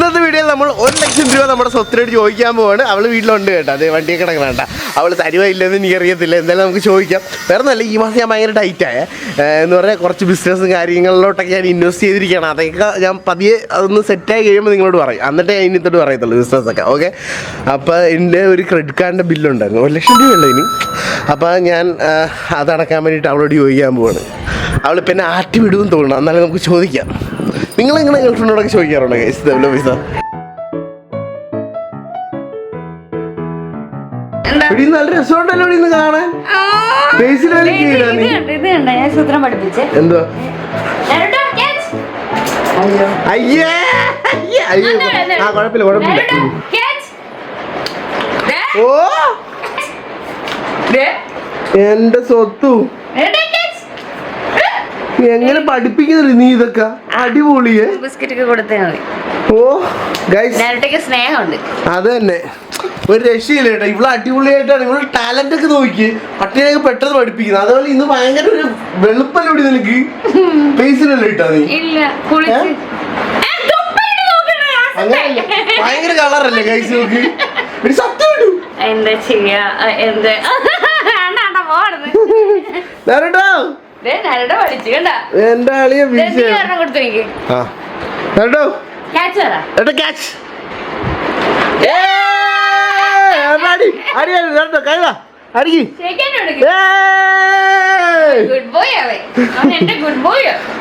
ഇന്നത്തെ വീഡിയോയിൽ നമ്മൾ 1 ലക്ഷം രൂപ നമ്മുടെ സ്വത്തിനോട് ചോദിക്കാൻ പോവാണ്. അവൾ വീട്ടിലുണ്ട് കേട്ടോ, അതേ വണ്ടിയൊക്കെ കിടക്കണ. അവൾ തരുവ ഇല്ലെന്ന് എനിക്കറിയത്തില്ല, എന്തായാലും നമുക്ക് ചോദിക്കാം. വേറെ നല്ല ഈ മാസം ഞാൻ ഭയങ്കര ടൈറ്റായ എന്ന് പറഞ്ഞാൽ കുറച്ച് ബിസിനസ്സും കാര്യങ്ങളിലോട്ടൊക്കെ ഞാൻ ഇൻവെസ്റ്റ് ചെയ്തിരിക്കുകയാണ്. അതൊക്കെ ഞാൻ പതിയെ അതൊന്ന് സെറ്റായി കഴിയുമ്പോൾ നിങ്ങളോട് പറയും, എന്നിട്ട് ഞാൻ ഇന്നത്തോട് പറയത്തുള്ളൂ ബിസിനസ്സൊക്കെ. ഓക്കെ, അപ്പോൾ എൻ്റെ ഒരു ക്രെഡിറ്റ് കാർഡിൻ്റെ ബില്ലുണ്ടായിരുന്നു, 1 ലക്ഷം രൂപയുള്ള ഇനി. അപ്പോൾ ഞാൻ അതടക്കാൻ വേണ്ടിയിട്ട് അവളോട് ചോദിക്കാൻ പോവാണ്. അവൾ പിന്നെ ആറ്റി വിടുമെന്ന് തോന്നുന്നു, എന്നാലും നമുക്ക് ചോദിക്കാം. നിങ്ങളിങ്ങനെ ഗേൾഫ്രണ്ടിനോടൊക്കെ ചോദിക്കാറുണ്ടോ ഗൈസ് ഇതേപോലെ പൈസ? നല്ല രസമുണ്ടല്ലോ ഇവിടെ നിന്ന് കാണാൻ. എന്തുവാ? അയ്യേ അയ്യോ, ആ കുഴപ്പമില്ല കുഴപ്പമില്ല. ഓ എന്റെ സ്വത്തു എങ്ങനെ പഠിപ്പിക്കുന്നില്ല നീ ഇതൊക്കെ? അടിപൊളിയെ ബിസ്ക്കറ്റ് ഒക്കെ കൊടുത്താൽ മതി. ഓ ഗൈസ്, സ്നേഹമുണ്ട്. അത് തന്നെ, ഒരു രക്ഷയില്ല കേട്ടോ. ഇവിടെ അടിപൊളിയായിട്ടാണ്, ഇവിടെ ടാലന്റ് ഒക്കെ നോക്കി പട്ടിയൊക്കെ പെട്ടെന്ന് പഠിപ്പിക്കുന്നത്. അതുപോലെ ഇന്ന് ഭയങ്കര ഒരു വെളുപ്പല്ലോടി നിനക്ക്. ഫേസിലല്ലേ ഇട്ടാ നീ? ഭയങ്കര കളറല്ലേ ഗൈസ് നോക്ക്. ഒരു സത്യം ഇടൂ. എന്താ ചെയ്യാ? എന്താ എന്റെ ആളിയെ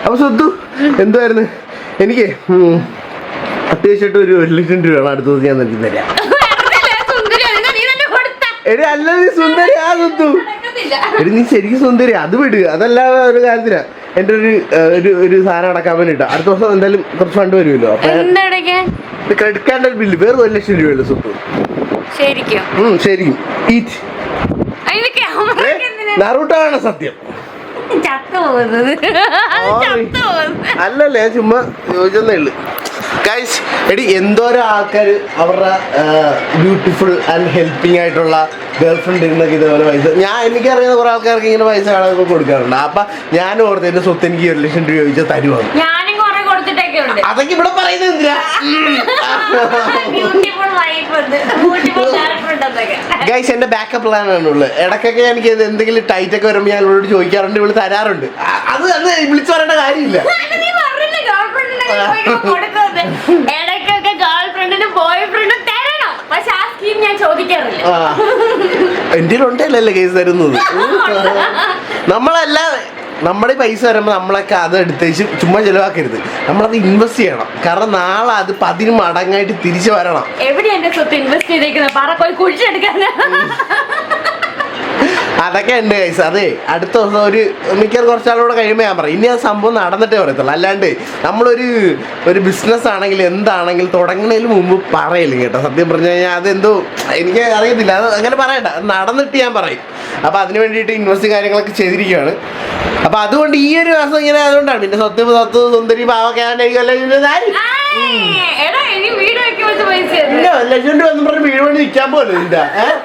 അപ്പൊ സ്വത്തു എന്തുവായിരുന്നു? എനിക്ക് അത്യാവശ്യമായിട്ട് ഒരു 1 ലക്ഷം രൂപയാണ് അടുത്ത ദിവസം ഞാൻ നിനക്ക് തരാം. എടി അല്ല, നീ സുന്ദരി ആ സ്വത്തു. എടി നീ ശരിക്കും സുന്ദരി, അത് വിടുക. അതല്ലാതെ ഒരു കാര്യത്തിനാ എന്റെ ഒരു സാധനം അടക്കാൻ വേണ്ടിട്ടാ. അടുത്ത ദിവസം എന്തായാലും കുറച്ച് ഫണ്ട് വരുമല്ലോ. അപ്പൊ ക്രെഡിറ്റ് കാർഡിന്റെ ബില്ല് വേറെ 1 ലക്ഷം രൂപയല്ലേ സ്വത്തു? ശരിക്കും നറൂട്ടാണ് സത്യം. അല്ലല്ലേ, ചുമ്മാ ചോദിച്ചെന്നേ ഉള്ളു. ഗൈസ്, എടി എന്തോരം ആൾക്കാർ അവരുടെ ബ്യൂട്ടിഫുൾ ആൻഡ് ഹെൽപ്പിംഗ് ആയിട്ടുള്ള ഗേൾഫ്രണ്ട് ഇരുന്നൊക്കെ ഇതേപോലെ പൈസ, എനിക്കറിയുന്ന കുറെ ആൾക്കാർക്ക് ഇങ്ങനെ പൈസ കാണാനൊക്കെ കൊടുക്കാറുണ്ട്. അപ്പൊ ഞാൻ ഓർത്ത് എന്റെ സ്വത്ത് എനിക്ക് 1 ലക്ഷം രൂപ ചോദിച്ചാൽ തരുവാണ്. അതൊക്കെ ഇവിടെ പറയുന്നത് എന്തിനാ? ഗൈസ്, എന്റെ ബാക്കപ്പ് പ്ലാൻ ആണുള്ളത്. ഇടയ്ക്കൊക്കെ എനിക്ക് എന്തെങ്കിലും ടൈറ്റ് ഒക്കെ വരുമ്പോൾ ഞാൻ ഇവളോട് ചോദിക്കാറുണ്ട്, ഇവള് തരാറുണ്ട്. അത് വിളിച്ചു പറയേണ്ട കാര്യമില്ല. എന്റെ ഉണ്ടല്ലേ കേസ് തരുന്നത്. നമ്മളെല്ലാം നമ്മുടെ പൈസ വരുമ്പോൾ നമ്മളൊക്കെ അത് എടുത്തേച്ച് ചുമ്മാ ചെലവാക്കരുത്, നമ്മളത് ഇൻവെസ്റ്റ് ചെയ്യണം. കാരണം നാളെ അത് 10 മടങ്ങായിട്ട് തിരിച്ചു വരണം. അതൊക്കെ ഉണ്ട് ഗൈസ്. അതെ, അടുത്ത ദിവസം ഒരു മിക്കവാറും കുറച്ചാളൂടെ കഴിയുമ്പോൾ ഞാൻ പറയും. ഇനി ആ സംഭവം നടന്നിട്ടേ പറയത്തുള്ളൂ. അല്ലാണ്ട് നമ്മളൊരു ബിസിനസ് ആണെങ്കിൽ എന്താണെങ്കിലും തുടങ്ങുന്നതിന് മുമ്പ് പറയില്ല കേട്ടോ. സത്യം പറഞ്ഞു കഴിഞ്ഞാൽ അതെന്തോ എനിക്ക് അറിയത്തില്ല, അത് അങ്ങനെ പറയണ്ട, നടന്നിട്ട് ഞാൻ പറയും. അപ്പോൾ അതിന് വേണ്ടിയിട്ട് ഇൻവെസ്റ്റ് കാര്യങ്ങളൊക്കെ ചെയ്തിരിക്കുകയാണ്. അപ്പോൾ അതുകൊണ്ട് ഈ ഒരു മാസം ഇങ്ങനെ ആയതുകൊണ്ടാണ്. പിന്നെ സ്വത്ത് സുന്ദരി പാവൊക്കെ ലക്ഷം രൂപ എന്ന് പറഞ്ഞ് വീട് വേണ്ടി നിൽക്കാൻ പോലും ഇല്ല.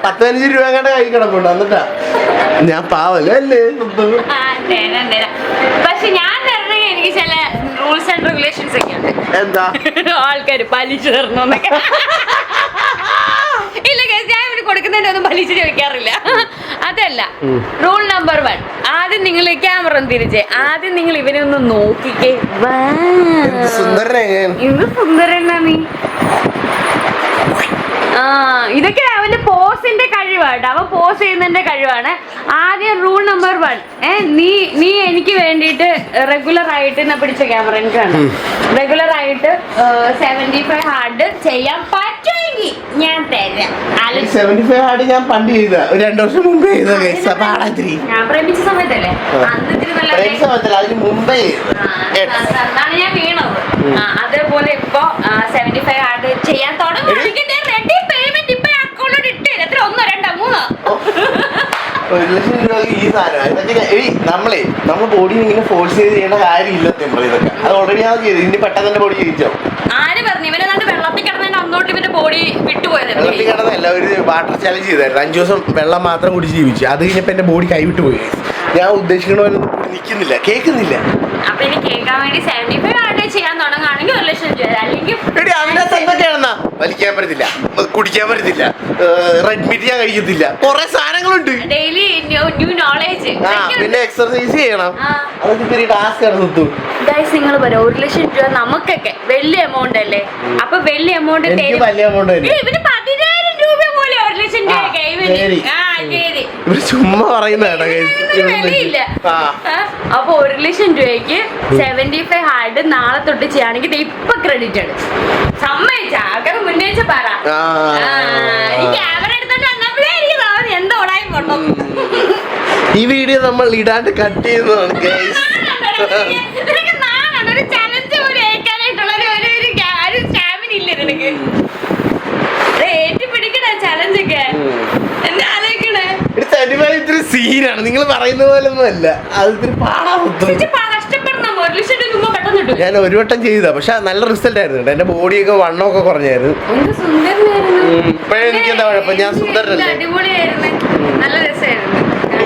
10-15 രൂപ കണ്ട കൈ കിടപ്പുണ്ട്. എന്നിട്ടാ ഞാൻ പാവല്ലേ അല്ലേ? പക്ഷെ ഞാൻ എനിക്ക് ചില റൂൾസ് ആൻഡ് റെഗുലേഷൻസ് ഒക്കെ ഉണ്ട്. എന്താ? ആൾക്കാര് പലിശ തരണമെന്നൊക്കെ. ഇല്ല, ഞാൻ ഇവന് കൊടുക്കുന്നതിന്റെ ഒന്നും പലിശ ചോദിക്കാറില്ല. അതല്ല, റൂൾ നമ്പർ 1, ആദ്യം നിങ്ങൾ ക്യാമറ ഒന്ന് തിരിച്ചേ. ആദ്യം നിങ്ങൾ ഇവനെ ഒന്ന് നോക്കിക്കേ. ഇത് സുന്ദരനാ നീ. ഇതൊക്കെ അവന്റെ പോസിന്റെ കഴിവാണ്, അവൻ പോസ് ചെയ്യുന്നതിന്റെ കഴിവാണ്. ആദ്യം റൂൾ നമ്പർ 1, നീ എനിക്ക് വേണ്ടിയിട്ട് റെഗുലർ ആയിട്ട് പിടിച്ച ക്യാമറ എനിക്ക് വേണം. റെഗുലർ ആയിട്ട് 75 ഹാർഡ് ചെയ്യാൻ പറ്റുമെങ്കിൽ ഞാൻ തരാം. 75 ഹാർഡ് ഞാൻ പണ്ട് ചെയ്ത 2 വർഷം മുമ്പേ ഞാൻ പ്രേമിച്ച സമയത്തല്ലേ, അന്ന് ഇത്തിരി നല്ല ഞാൻ വീണത്. അതേപോലെ ഇപ്പൊ 75 ഹാർഡ് ചെയ്യാൻ തുടങ്ങി. ഈ സാധനം നമ്മളെ ബോഡി ഇങ്ങനെ ഫോഴ്സ് ചെയ്ത് ചെയ്യേണ്ട കാര്യമില്ല. ഇതൊക്കെ അത് ഓൾറെഡി ഞാൻ ചെയ്തു. ഇനി പെട്ടെന്ന് തന്നെ ബോഡി ചെയ്യിച്ചോ? ആര് പറഞ്ഞു? ഇവനെ വെള്ളത്തിൽ കിടന്നതിന്റെ അന്നോട്ട് ഇവന്റെ ബോഡി വിട്ടുപോയത്. വെള്ളത്തിൽ കിടന്നല്ല, ഒരു വാട്ടർ ചാലഞ്ച് ചെയ്തായിരുന്നു. 5 ദിവസം വെള്ളം മാത്രം കുടിച്ച് ജീവിച്ചു. അത് കഴിഞ്ഞപ്പോൾ എന്റെ ബോഡി കൈവിട്ട് പോയി. ഞാൻ ഉദ്ദേശിക്കണ പോലെ നിൽക്കുന്നില്ല, കേൾക്കുന്നില്ല. അപ്പൊ ഇനി കേൾക്കാൻ വേണ്ടി 75 ആയിട്ട് ചെയ്യാൻ തുടങ്ങുകയാണെങ്കിൽ 1 ലക്ഷം രൂപ, അല്ലെങ്കിൽ എടി അതിനകത്ത് എന്തൊക്കെയാണെന്നാ വലിക്കാൻ പറ്റത്തില്ല, കുടിക്കാൻ പറ്റത്തില്ല, റെഡ് മീറ്റ് ഞാൻ കഴിക്കത്തില്ല, കുറെ സാധനങ്ങളുണ്ട്. Daily new knowledge. പിന്നെ എക്സർസൈസ് ചെയ്യണം, അതൊക്കെ ഇത്തിരി ടാസ്ക് ആണ് സുത്തു. ഗൈസ് നിങ്ങൾ പറയാം 1 ലക്ഷം രൂപ നമുക്കൊക്കെ വലിയ എമൗണ്ട് അല്ലേ? അപ്പൊ വലിയ എമൗണ്ട് എനിക്ക് വലിയ എമൗണ്ട് ഇവന് 10,000 രൂപ പോലെ 1 ലക്ഷം രൂപ ചുമ്മാ പറയുന്നതാണ്. വിലയില്ല. അപ്പൊ 1 ലക്ഷം രൂപയ്ക്ക് 75 ഹാർഡ് നാളെ തൊട്ട് ചെയ്യുകയാണെങ്കിൽ ഇപ്പൊ ക്രെഡിറ്റ് ആണ്. സമ്മതിച്ച ആൾക്കാർ മുന്നേച്ച് പറ. ഈ ക്യാമറ എടുത്തോണ്ട് വന്നപ്പോഴേ എനിക്ക് തോന്നി എന്തോടായി കൊണ്ടു. ഈ വീഡിയോ നമ്മൾ ഇടാണ്ട് കട്ട് ചെയ്യുന്നതാണ്. ഒരു ചലഞ്ച് പോലെ ഏൽക്കാനായിട്ടുള്ള ഒരു സ്റ്റാമിന ഇല്ല നിനക്ക്. ഏറ്റുപിടിക്കണ ചലഞ്ചൊക്കെ എന്നെ ആലോചിക്കണേ. ഇത്തിരി സീനാണ്, നിങ്ങൾ പറയുന്ന പോലെ ഒന്നും അല്ല. അത് ഇത്തിരി കഷ്ടപ്പെടണം. 1 ലക്ഷം രൂപ പെട്ടെന്ന് കിട്ടും. ഞാൻ ഒരു വട്ടം ചെയ്താ, പക്ഷെ നല്ല റിസൾട്ട് ആയിരുന്നു. എന്റെ ബോഡിയൊക്കെ വണ്ണമൊക്കെ കുറഞ്ഞായിരുന്നു. ഇപ്പഴേ എനിക്ക് എന്താ കുഴപ്പം, ഞാൻ സുന്ദരനല്ലേ. അടിപൊളിയായിരുന്നു, നല്ല രസമായിരുന്നു.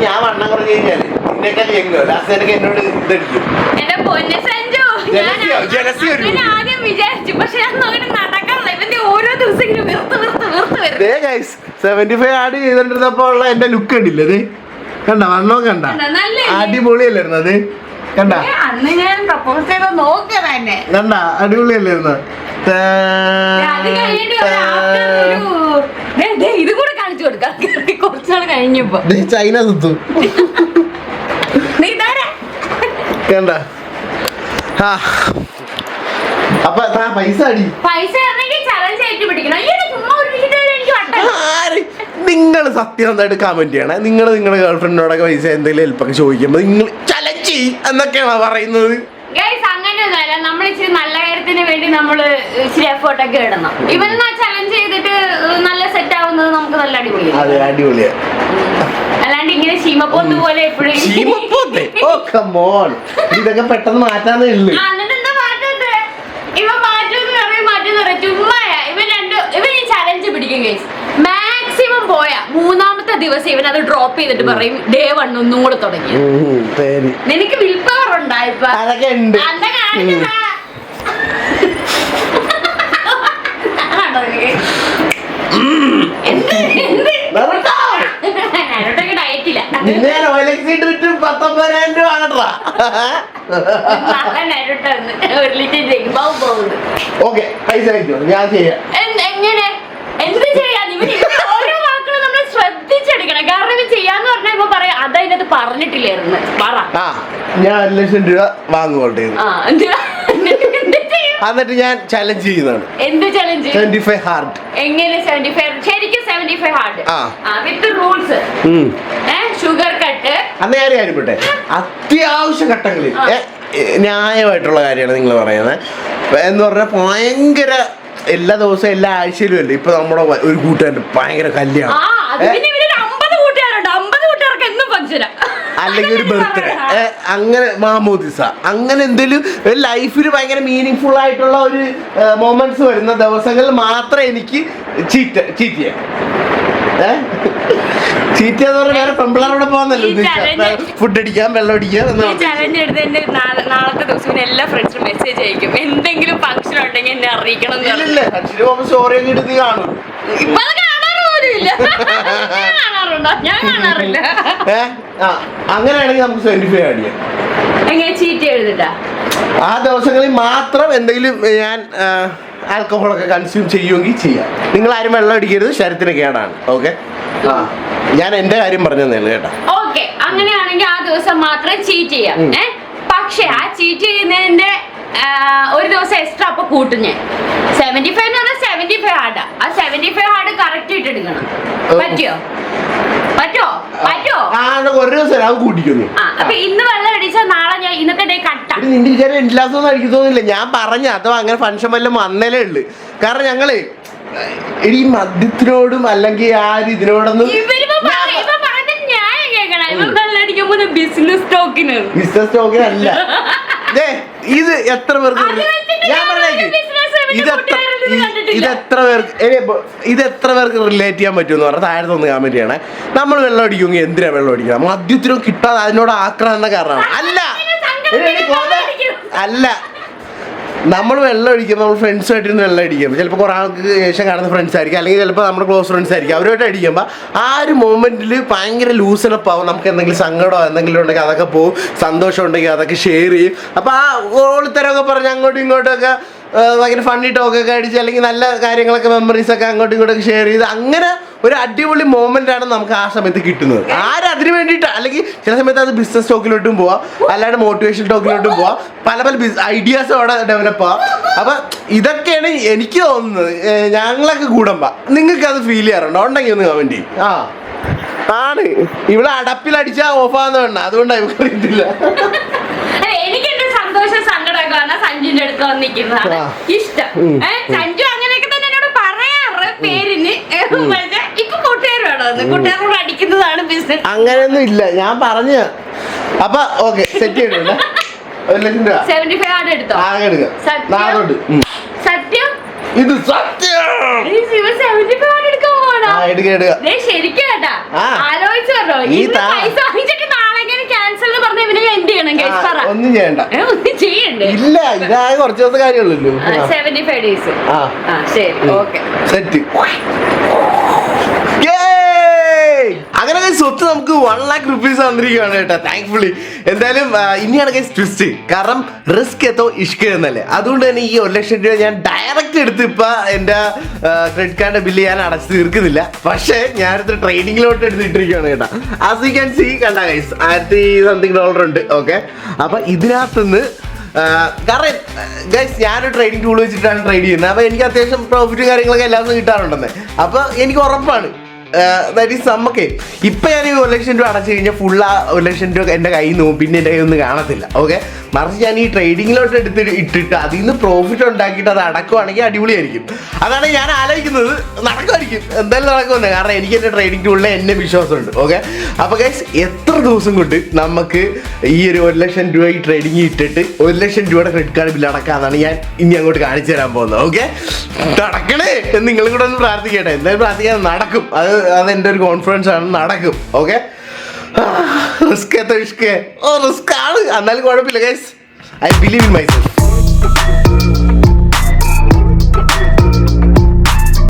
ഞാൻ വണ്ണം കുറഞ്ഞു കഴിഞ്ഞാല് നിന്നെക്കാൾ എങ്ങോ ലാസ്റ്റ് എനിക്ക് എന്നോട് ഇതടിക്കും. എന്റെ പൊന്നെ സഞ്ജു, ഞാൻ ആദ്യം വിചാരിച്ചു, പക്ഷെ ഞാൻ നോക്കിട്ട് നടക്കാറില്ല. ഇവന്റെ ഓരോ ദിവസം ഇങ്ങനെ വെറുത്ത് വരും. 75 ആഡ് ചെയ്തിട്ടിരുന്നപ്പോ ഉള്ള എന്റെ ലുക്ക് കണ്ടില്ലേ? അത് കണ്ട, വണ്ണോ കണ്ട, അടിപൊളിയല്ലായിരുന്നു അത്? കണ്ട, അന്ന് ഞാൻ പ്രപ്പോസ് ചെയ്ത നോക്കിയ തന്നെ കണ്ട, അടിപൊളിയല്ലായിരുന്നു? ഇത് കൂടെ കാണിച്ചു കൊടുക്കാം കുറച്ചാൾ കഴിഞ്ഞപ്പോ. ചൈന സുത്തു കണ്ട. അപ്പൊ പൈസ അടി ചലഞ്ച് ആയിട്ട് പിടിക്കണം. നിങ്ങൾ സത്യസന്ധമായിട്ട് കമന്റ് ചെയ്യണേ. നിങ്ങളുടെ ഗേൾഫ്രണ്ടിനോടൊക്കെ പൈസ എന്തെങ്കിലും ഹെൽപ്പൊക്കെ ചോദിക്കുമ്പോ നിങ്ങൾ ചലഞ്ച് എന്നൊക്കെയാണോ പറയുന്നത്? ഗൈസ് അങ്ങനെയൊന്നുമല്ല, നമ്മൾ ഇച്ചിരി നല്ല കാര്യത്തിന് വേണ്ടി നമ്മൾ ഇച്ചിരി എഫേർട്ടൊക്കെ ഇടണം. ഇവൻ ചലഞ്ച് ചെയ്തിട്ട് നല്ല സെറ്റ് ആവുന്നത് നമുക്ക് നല്ല അടിപൊളിയാണ്. അതെ, അടിപൊളിയാ. അല്ലാണ്ട് ഇങ്ങനെ ശീമപ്പോത്ത് പോലെ എപ്പോഴും ഇതൊക്കെ പെട്ടെന്ന് മാറ്റാന്നേ ഉള്ളു. എന്താ മാറ്റത്? ഇവ മാറ്റെന്ന് പറയും ചുമ്മാ. ഇവൻ ഈ ചലഞ്ച് പിടിക്കും ഗൈസ്. മാക്സിമം പോയ 3ാമത്തെ ദിവസം ഇവൻ അത് ഡ്രോപ്പ് ചെയ്തിട്ട് പറയും ഡേ 1 ഒന്നും കൂടെ തുടങ്ങി. നിനക്ക് വിൽ പവർ ഉണ്ടായിപ്പോ അതൊക്കെ ഉണ്ട്. എങ്ങനെ എന്ത് ചെയ്യാൻ ഓരോ വാക്കുകളും നമ്മൾ ശ്രദ്ധിച്ചെടുക്കണം. കാരണം ഇത് ചെയ്യാന്ന് പറഞ്ഞാൽ ഇപ്പൊ പറയാം അതതിനകത്ത് പറഞ്ഞിട്ടില്ലായിരുന്നു. പറ. ഞാൻ 1 ലക്ഷം രൂപ വാങ്ങുകൊണ്ടേ എന്നിട്ട് ഞാൻ ചലഞ്ച് ചെയ്യുന്നതാണ്. എന്ത് ചലഞ്ച്? 75 ഹാർഡ്. എങ്ങനെ 75? ശരിക്കും 75 ഹാർഡ് വിത്ത് റൂൾസ്. Sugar cut. അന്ന് ഞാൻ കാര്യപ്പെട്ടെ അത്യാവശ്യ ഘട്ടങ്ങളിൽ ന്യായമായിട്ടുള്ള കാര്യമാണ് നിങ്ങൾ പറയുന്നത്. എന്ന് പറഞ്ഞാൽ ഭയങ്കര എല്ലാ ദിവസവും എല്ലാ ആഴ്ചയിലും അല്ലേ. ഇപ്പൊ നമ്മുടെ ഒരു കൂട്ടുകാരൻ്റെ ഭയങ്കര കല്യാണം, അല്ലെങ്കിൽ ഒരു ബർത്ത്ഡേ, അങ്ങനെ മാമോദിസ, അങ്ങനെ എന്തെങ്കിലും ലൈഫിൽ ഭയങ്കര മീനിങ് ഫുൾ ആയിട്ടുള്ള ഒരു മൊമെന്റ്സ് വരുന്ന ദിവസങ്ങളിൽ മാത്രമേ എനിക്ക് ചീറ്റ് ചെയ്യാം. ചീറ്റ് എന്ന് പറഞ്ഞാൽ വേറെ പെമ്പിളാരോടെ പോകാന്നല്ലോ. ഫുഡ് അടിക്കാം, വെള്ളം അടിക്കാം. നാളത്തെ ദിവസം എല്ലാ ഫ്രണ്ട്സിനും മെസ്സേജ് അയക്കും, എന്തെങ്കിലും ഫംഗ്ഷൻ ഉണ്ടെങ്കിൽ എന്നെ അറിയിക്കണം. സ്റ്റോറി ഒക്കെ എടുത്ത് കാണും. ഇപ്പൊ കാണാറ് പോലും ഇല്ല. കാണാറുണ്ടോ? ഞാൻ കാണാറില്ല. അങ്ങനെയാണെങ്കിൽ നമുക്ക് 75 ആഡ് ചെയ്യാം. എങ്ങനെ ചീറ്റ് എഴുതിട്ടാ? ആ ദിവസങ്ങളിൽ മാത്രം എന്തെങ്കിലും ഞാൻ ആൽക്കഹോളൊക്കെ കൺസ്യൂം ചെയ്യുമെങ്കിൽ ചെയ്യാം. നിങ്ങൾ ആരും വെള്ളം അടിക്കരുത്, ശരീരത്തിന് കേടാണ്. ഓക്കെ, ഞാൻ എന്റെ കാര്യം പറഞ്ഞു തന്നെ കേട്ടോ. ഓക്കെ, അങ്ങനെയാണെങ്കിൽ ആ ദിവസം മാത്രം ചീറ്റ് ചെയ്യാം. പക്ഷെ ആ ചീറ്റ് ചെയ്യുന്നതിന്റെ ഒരു ദിവസം എക്സ്ട്രാ അപ്പൊ കൂട്ടും ഞാൻ. 75 എന്ന് പറഞ്ഞാൽ 75 ഹാർഡാ. ആ 75 ഹാർഡ് കറക്റ്റ് ഇട്ടെടുക്കണം. പറ്റുമോ? ഒരു ദിവസം കൂട്ടിക്കുന്നു. അപ്പൊ ഇന്ന് വെള്ളം അടിച്ചാൽ നാളെ ഞാൻ ഇന്നത്തെ ഡേ കട്ടാ. നിന്റെ വിചാരം എല്ലാസൊന്നും അടിക്കും തോന്നില്ല. ഞാൻ പറഞ്ഞ അഥവാ അങ്ങനെ ഫംഗ്ഷൻ വല്ലതും വന്നേലേ ഉള്ളു. കാരണം ഞങ്ങള് ഈ മദ്യത്തിനോടും അല്ലെങ്കിൽ ആരും ഇതിനോടൊന്നും ബിസിനസ് ടോക്കിനല്ല. ഇത് എത്ര പേർക്ക് ഞാൻ പറഞ്ഞേക്ക് ഇതെത്ര പേർക്ക് റിലേറ്റ് ചെയ്യാൻ പറ്റുമെന്ന് പറഞ്ഞാൽ താഴെ ഒന്ന് കമന്റ് ചെയ്യണേ. നമ്മൾ വെള്ളം അടിക്കുമെങ്കിൽ എന്തിനാ വെള്ളം അടിക്കണം? മദ്യത്തിനും കിട്ടാതെ അതിനോട് ആക്രാന്ത കാരണമാണ്. അല്ല, അല്ല, നമ്മൾ വെള്ളം അടിക്കും, നമ്മൾ ഫ്രണ്ട്സുമായിട്ടിരുന്ന് വെള്ളം അടിക്കും. ചിലപ്പോൾ കുറേ ആൾക്ക് ശേഷം കാണുന്ന ഫ്രണ്ട്സ് ആയിരിക്കും, അല്ലെങ്കിൽ ചിലപ്പോൾ നമ്മുടെ ക്ലോസ് ഫ്രണ്ട്സ് ആയിരിക്കും. അവരുമായിട്ട് അടിക്കുമ്പോൾ ആ ഒരു മൊമെന്റിൽ ഭയങ്കര ലൂസണപ്പ് ആവും. നമുക്ക് എന്തെങ്കിലും സങ്കടമോ എന്തെങ്കിലും ഉണ്ടെങ്കിൽ അതൊക്കെ പോകും, സന്തോഷം ഉണ്ടെങ്കിൽ അതൊക്കെ ഷെയർ ചെയ്യും. അപ്പോൾ ആ ഓളിത്തരമൊക്കെ പറഞ്ഞ് അങ്ങോട്ടും ഇങ്ങോട്ടൊക്കെ ഭയങ്കര ഫണ്ണി ടോക്കൊക്കെ അടിച്ച്, അല്ലെങ്കിൽ നല്ല കാര്യങ്ങളൊക്കെ മെമ്മറീസൊക്കെ അങ്ങോട്ടും ഇങ്ങോട്ടൊക്കെ ഷെയർ ചെയ്ത് അങ്ങനെ ഒരു അടിപൊളി മൊമെന്റ് ആണ് നമുക്ക് ആ സമയത്ത് കിട്ടുന്നത്. ആരും അതിന് വേണ്ടിയിട്ട്, അല്ലെങ്കിൽ ചില സമയത്ത് അത് ബിസിനസ് ടോക്കിലോട്ടും പോവാം, അല്ലാണ്ട് മോട്ടിവേഷൻ ടോക്കിലോട്ടും പോവാം, പല പല ഐഡിയാസും അവിടെ ഡെവലപ്പ് ആവാം. അപ്പം ഇതൊക്കെയാണ് എനിക്ക് തോന്നുന്നത്. ഞങ്ങളൊക്കെ കൂടുമ്പോ നിങ്ങൾക്ക് അത് ഫീൽ ചെയ്യാറുണ്ടോ? ഉണ്ടെങ്കിൽ ഒന്ന് കമന്റ് ചെയ്യും. ആണ് ഇവിടെ അടപ്പിലടിച്ചാ ഓഫാന്ന് വേണ്ട, അതുകൊണ്ടാണ് ഇവർക്ക് അറിയത്തില്ല. എനിക്ക് എന്റെ സന്തോഷം സങ്കടമൊക്കെ സഞ്ജുവിന്റെ അടുത്ത് വന്നിരിക്കുന്നതാണ് ഇഷ്ടം. സഞ്ജു അങ്ങനെയൊക്കെ തന്നെ എന്നോട് പറയാറ് പേരിന്. ഇപ്പൊ കൂട്ടുകാരോട് കൂട്ടുകാരോട് അടിക്കുന്നതാണ് ബിസിനസ്. അങ്ങനെയൊന്നും ഇല്ല, ഞാൻ പറഞ്ഞ. അപ്പൊ ഓക്കെ, സെറ്റ് ചെയ്തിട്ടുണ്ട്. 75 ആണ് എടുത്തോ. സത്യം ഇത് സത്യം ശരിക്കും കേട്ടാ ആലോചിച്ചു പറഞ്ഞോ. പൈസ വാങ്ങിച്ചിട്ട് നാളെ ക്യാൻസൽ പറഞ്ഞ ഇവനെ എന്ത് ചെയ്യണം? ഒന്നും ചെയ്യണ്ട, ഒന്നും ചെയ്യണ്ടേ? ഇല്ല, ഇതാകെ കുറച്ച് ദിവസം കാര്യമുള്ളൂ. 75 days. ശരി, ഓക്കെ, സെറ്റ്. അങ്ങനെ സ്വത്ത് നമുക്ക് 1 lakh rupees തന്നിരിക്കുകയാണ് കേട്ടോ, താങ്ക്ഫുള്ളി. എന്തായാലും ഇനിയാണ് ട്വിസ്റ്റ്. കാരണം റിസ്ക് എത്തോ ഇഷ്ക എന്നല്ലേ, അതുകൊണ്ട് തന്നെ ഈ 1 ലക്ഷം രൂപ ഞാൻ ഡയറക്റ്റ് എടുത്ത് ഇപ്പൊ എന്റെ ക്രെഡിറ്റ് കാർഡിന്റെ ബില്ല് ഞാൻ അടച്ചു തീർക്കുന്നില്ല. പക്ഷേ ഞാനിത് ട്രേഡിങ്ങിലോട്ട് എടുത്തിട്ടിരിക്കുകയാണ് കേട്ടോ. ആസ് യു ക്യാൻ സീ, കണ്ട ഗൈസ്, $1000 ഉണ്ട്. ഓക്കെ, അപ്പൊ ഇതിനകത്തുനിന്ന് കാരണം ഗൈസ് ഞാനൊരു ട്രേഡിംഗ് ടൂൾ വെച്ചിട്ടാണ് ട്രേഡ് ചെയ്യുന്നത്. അപ്പൊ എനിക്ക് അത്യാവശ്യം പ്രോഫിറ്റും കാര്യങ്ങളൊക്കെ എല്ലാ ദിവസവും കിട്ടാറുണ്ടെന്ന്. അപ്പൊ എനിക്ക് ഉറപ്പാണ് ദാറ്റ് ഈസ് നമുക്ക് ഇപ്പം ഞാൻ ഈ 1 ലക്ഷം രൂപ അടച്ചു കഴിഞ്ഞാൽ ഫുൾ ആ 1 ലക്ഷം രൂപ എൻ്റെ കയ്യിൽ നിന്ന് പോകും, പിന്നെ എൻ്റെ കയ്യിൽ ഒന്നും കാണത്തില്ല. ഓക്കെ, മറിച്ച് ഞാൻ ഈ ട്രേഡിങ്ങിലോട്ട് ഇട്ടിട്ട് അതിൽ നിന്ന് പ്രോഫിറ്റ് ഉണ്ടാക്കിയിട്ട് അത് അടക്കുവാണെങ്കിൽ അടിപൊളിയായിരിക്കും. അതാണ് ഞാൻ ആലോചിക്കുന്നത്. നടക്കുമായിരിക്കും, എന്തായാലും നടക്കുമെന്ന്. കാരണം എനിക്ക് എൻ്റെ ട്രേഡിംഗ് ടൂളിൽ എന്നെ വിശ്വാസമുണ്ട്. ഓക്കെ, അപ്പോൾ ഗൈസ് എത്ര ദിവസം കൊണ്ട് നമുക്ക് ഈ ഒരു 1 ലക്ഷം രൂപ ഈ ട്രേഡിങ് ഇട്ടിട്ട് 1 ലക്ഷം രൂപയുടെ ക്രെഡിറ്റ് കാർഡ് ബില്ല് അടക്കാമെന്നാണ് ഞാൻ ഇനി അങ്ങോട്ട് കാണിച്ചു തരാൻ പോകുന്നത്. ഓക്കെ, നടക്കണേ എന്ന് നിങ്ങളും കൂടെ ഒന്ന് പ്രാർത്ഥിക്കട്ടെ. എന്തായാലും പ്രാർത്ഥിക്കാൻ നടക്കും, അതെൻ്റെ ഒരു കോൺഫിഡൻസ് ആണ്, നടക്കും. ഓക്കെ, റിസ്ക് ആണ്, എന്നാലും കുഴപ്പമില്ല guys, I believe in myself.